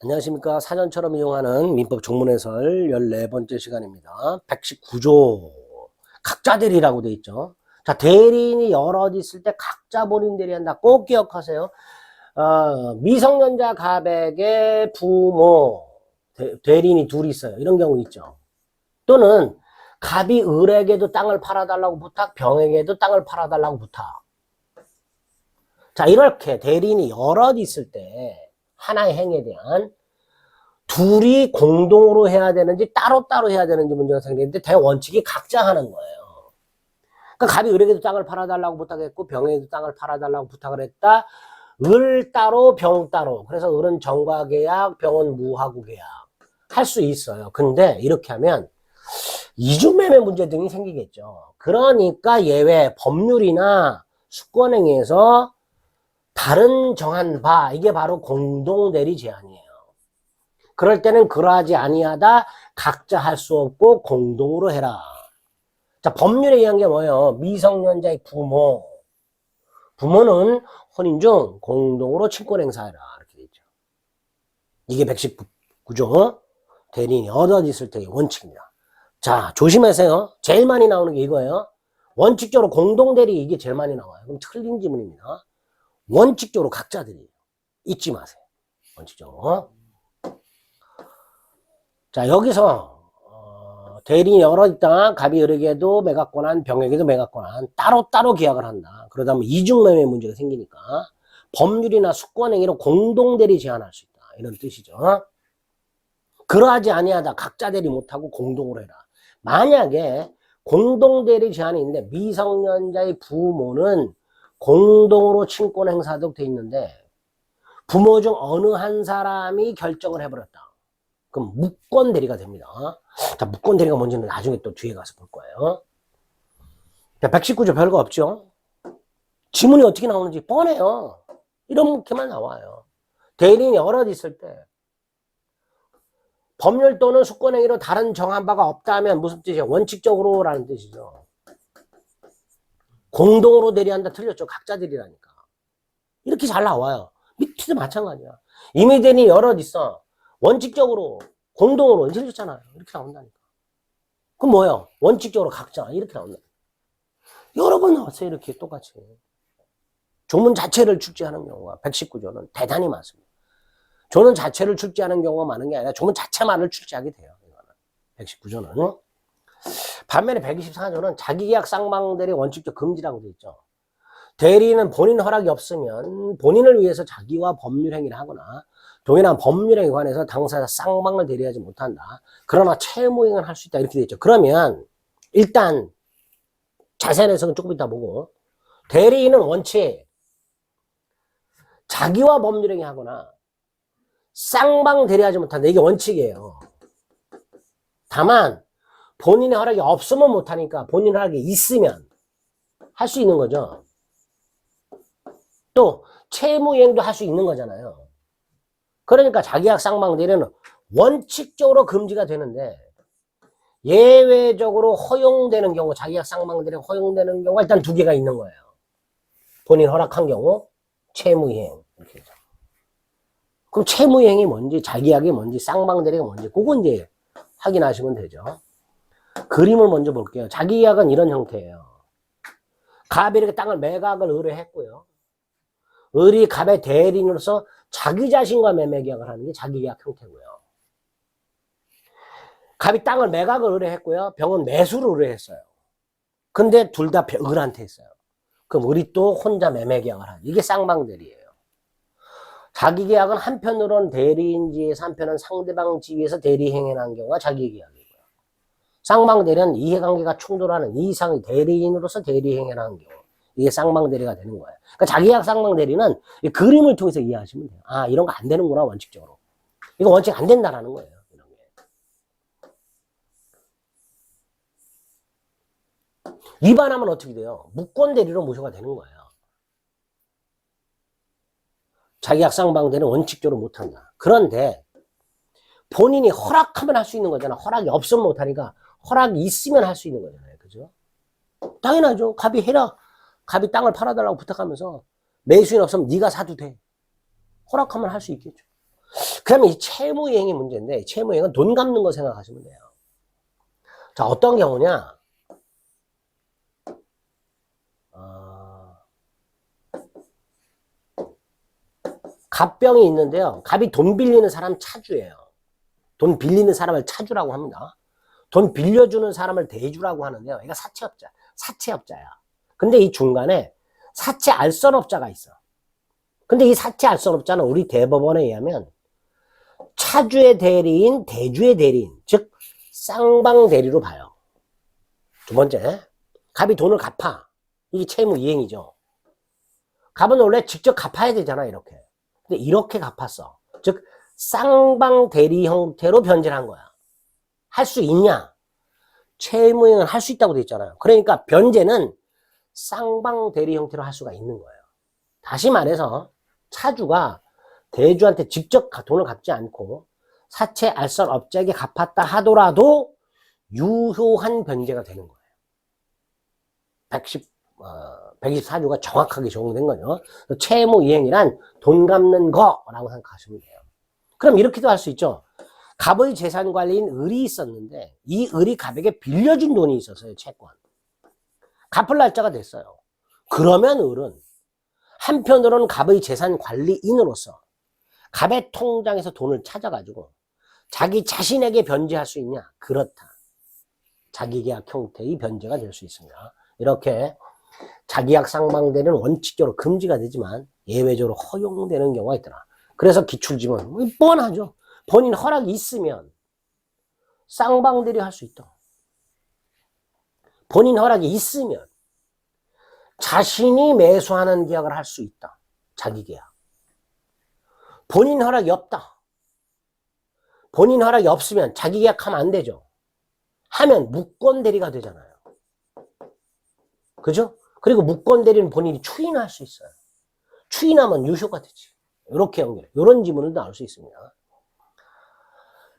안녕하십니까. 사전처럼 이용하는 민법 종문해설 14번째 시간입니다. 119조 각자 대리라고 돼 있죠. 자, 대리인이 여럿 있을 때 각자 본인 대리한다. 꼭 기억하세요. 미성년자 갑에게 부모 대리인이 둘이 있어요. 이런 경우 있죠. 또는 갑이 을에게도 땅을 팔아달라고 부탁, 병에게도 땅을 팔아달라고 부탁. 자, 이렇게 대리인이 여럿 있을 때 하나의 행위에 대한 둘이 공동으로 해야 되는지 따로따로 해야 되는지 문제가 생기는데 대원칙이 각자 하는 거예요. 그러니까 갑이 을에게도 땅을 팔아달라고 부탁했고 병에게도 땅을 팔아달라고 부탁을 했다. 을 따로 병 따로. 그래서 을은 정과 계약, 병은 무하고 계약 할 수 있어요. 근데 이렇게 하면 이중매매 문제 등이 생기겠죠. 그러니까 예외 법률이나 수권행위에서 다른 정한 바, 이게 바로 공동대리 제한이에요. 그럴 때는 그러하지 아니하다, 각자 할 수 없고 공동으로 해라. 자, 법률에 의한 게 뭐예요? 미성년자의 부모. 부모는 혼인 중 공동으로 친권 행사해라. 이렇게 돼 있죠. 이게 119조 대리인이 여럿 있을 때의 원칙입니다. 자, 조심하세요. 제일 많이 나오는 게 이거예요. 원칙적으로 공동대리 이게 제일 많이 나와요. 그럼 틀린 지문입니다. 원칙적으로 각자들이 잊지 마세요. 원칙적으로. 자, 여기서 대리인이 여러 있다. 갑이 을에게도 매각권한, 병에게도 매각권한 따로따로 계약을 한다. 그러다 보면 이중매매 문제가 생기니까 법률이나 수권행위로 공동대리 제한할 수 있다. 이런 뜻이죠. 그러하지 아니하다. 각자 대리 못하고 공동으로 해라. 만약에 공동대리 제한이 있는데 미성년자의 부모는 공동으로 친권 행사하도록 돼 있는데 부모 중 어느 한 사람이 결정을 해버렸다. 그럼 무권 대리가 됩니다. 자, 무권 대리가 뭔지는 나중에 또 뒤에 가서 볼 거예요. 자, 119조 별거 없죠. 지문이 어떻게 나오는지 뻔해요. 이렇게만 나와요. 대리인이 여럿 있을 때 법률 또는 수권행위로 다른 정한 바가 없다면 무슨 뜻이에요? 원칙적으로 라는 뜻이죠. 공동으로 대리한다 틀렸죠. 각자 대리라니까. 이렇게 잘 나와요. 밑에도 마찬가지야. 이미 대리인이 여럿 있어. 원칙적으로 공동으로 틀렸잖아요. 이렇게 나온다니까. 그럼 뭐예요? 원칙적으로 각자 이렇게 나온다. 여러 번 나왔어요. 이렇게 똑같이. 조문 자체를 출제하는 경우가 119조는 대단히 많습니다. 조문 자체를 출제하는 경우가 많은 게 아니라 조문 자체만을 출제하게 돼요. 이거는 119조는. 반면에 124조는 자기계약 쌍방대리 원칙적 금지라고 되어 있죠. 대리인은 본인 허락이 없으면 본인을 위해서 자기와 법률 행위를 하거나 동일한 법률에 관해서 당사자 쌍방을 대리하지 못한다. 그러나 채무행위는 할 수 있다. 이렇게 되어 있죠. 그러면 일단 자세한 해석은 조금 이따 보고 대리인은 원칙 자기와 법률 행위 하거나 쌍방 대리하지 못한다. 이게 원칙이에요. 다만 본인의 허락이 없으면 못하니까 본인 허락이 있으면 할 수 있는 거죠. 또 채무이행도 할 수 있는 거잖아요. 그러니까 자기약 쌍방 대리는 원칙적으로 금지가 되는데 예외적으로 허용되는 경우, 자기약 쌍방 대리 허용되는 경우가 일단 두 개가 있는 거예요. 본인 허락한 경우 채무이행. 이렇게 해서. 그럼 채무이행이 뭔지, 자기약이 뭔지, 쌍방 대리가 뭔지 그건 이제 확인하시면 되죠. 그림을 먼저 볼게요. 자기계약은 이런 형태예요. 갑이 이렇게 땅을 매각을 의뢰했고요. 을이 갑의 대리인으로서 자기 자신과 매매계약을 하는 게 자기계약 형태고요. 갑이 땅을 매각을 의뢰했고요. 병은 매수를 의뢰했어요. 근데 둘 다 을한테 했어요. 그럼 을이 또 혼자 매매계약을 하는 이게 쌍방대리예요. 자기계약은 한편으로는 대리인 지위에서 한편은 상대방 지위에서 대리행위한 경우가 자기계약이에요. 쌍방대리는 이해관계가 충돌하는 이상의 대리인으로서 대리행위를 하는 경우 이게 쌍방대리가 되는 거예요. 그러니까 자기계약 쌍방대리는 이 그림을 통해서 이해하시면 돼요. 아, 이런 거 안 되는구나 원칙적으로. 이거 원칙 안 된다라는 거예요. 이런 게. 위반하면 어떻게 돼요? 무권대리로 모셔가 되는 거예요. 자기계약 쌍방대리는 원칙적으로 못한다. 그런데 본인이 허락하면 할 수 있는 거잖아. 허락이 없으면 못하니까 허락이 있으면 할 수 있는 거잖아요. 그죠? 당연하죠. 갑이 해라. 갑이 땅을 팔아달라고 부탁하면서 매수인 없으면 네가 사도 돼. 허락하면 할 수 있겠죠. 그러면 이 채무이행이 문제인데, 채무이행은 돈 갚는 거 생각하시면 돼요. 자, 어떤 경우냐? 갑병이 있는데요. 갑이 돈 빌리는 사람 차주예요. 돈 빌리는 사람을 차주라고 합니다. 돈 빌려주는 사람을 대주라고 하는데요. 얘가 사채업자야. 근데 이 중간에 사채 알선업자가 있어. 근데 이 사채 알선업자는 우리 대법원에 의하면 차주의 대리인, 대주의 대리인, 즉 쌍방 대리로 봐요. 두 번째, 갑이 돈을 갚아. 이게 채무 이행이죠. 갑은 원래 직접 갚아야 되잖아, 이렇게. 근데 이렇게 갚았어. 즉 쌍방 대리 형태로 변제를 한 거야. 할 수 있냐? 채무이행은 할 수 있다고 돼 있잖아요. 그러니까 변제는 쌍방 대리 형태로 할 수가 있는 거예요. 다시 말해서 차주가 대주한테 직접 돈을 갚지 않고 사채 알선 업자에게 갚았다 하더라도 유효한 변제가 되는 거예요. 124조가 정확하게 적용된 거죠. 채무이행이란 돈 갚는 거라고 생각하시면 돼요. 그럼 이렇게도 할 수 있죠. 갑의 재산관리인 을이 있었는데 이 을이 갑에게 빌려준 돈이 있었어요. 채권. 갚을 날짜가 됐어요. 그러면 을은 한편으로는 갑의 재산관리인으로서 갑의 통장에서 돈을 찾아가지고 자기 자신에게 변제할 수 있냐? 그렇다. 자기계약 형태의 변제가 될 수 있습니다. 이렇게 자기약 쌍방대리는 원칙적으로 금지가 되지만 예외적으로 허용되는 경우가 있더라. 그래서 기출지문 뻔하죠. 본인 허락이 있으면 쌍방대리 할 수 있다. 본인 허락이 있으면 자신이 매수하는 계약을 할 수 있다. 자기계약. 본인 허락이 없다. 본인 허락이 없으면 자기계약하면 안 되죠. 하면 무권대리가 되잖아요. 그죠? 그리고 무권대리는 본인이 추인할 수 있어요. 추인하면 유효가 되지. 이렇게 연결해. 이런 지문을 나올 수 있습니다.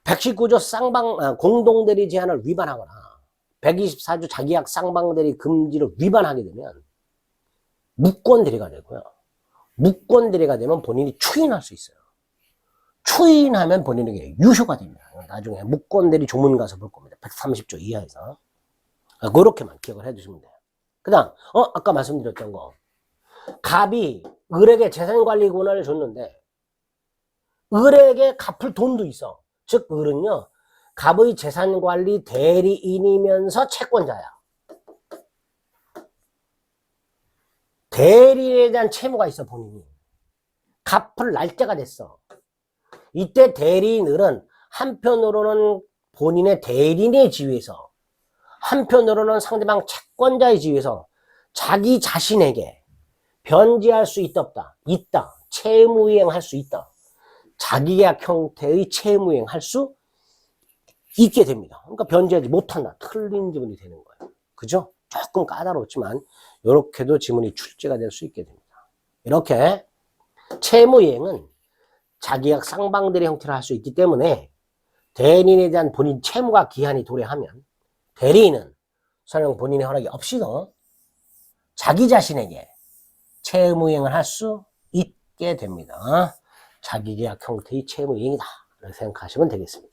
119조 공동대리 제한을 위반하거나 124조 자기약 쌍방대리 금지를 위반하게 되면 무권대리가 되고요. 무권대리가 되면 본인이 추인할 수 있어요. 추인하면 본인에게 유효가 됩니다. 나중에 무권대리 조문 가서 볼 겁니다. 130조 이하에서. 그렇게만 기억을 해두시면 돼요. 그 다음 아까 말씀드렸던 거, 갑이 을에게 재산관리 권한을 줬는데 을에게 갚을 돈도 있어. 즉 을은요 갑의 재산관리 대리인이면서 채권자야. 대리인에 대한 채무가 있어. 본인이 갚을 날짜가 됐어. 이때 대리인 을은 한편으로는 본인의 대리인의 지위에서, 한편으로는 상대방 채권자의 지위에서 자기 자신에게 변제할 수 있다 없다? 있다. 채무이행할 수 있다. 자기계약 형태의 채무이행할 수 있게 됩니다. 그러니까 변제하지 못한다. 틀린 지문이 되는 거예요. 그죠? 조금 까다롭지만 이렇게도 지문이 출제가 될 수 있게 됩니다. 이렇게 채무이행은 자기계약 쌍방대리 형태로 할 수 있기 때문에 대리인에 대한 본인 채무가 기한이 도래하면 대리인은 설령 본인의 허락이 없이도 자기 자신에게 채무이행을 할 수 있게 됩니다. 자기계약 형태의 채무이행이다. 이렇게 생각하시면 되겠습니다.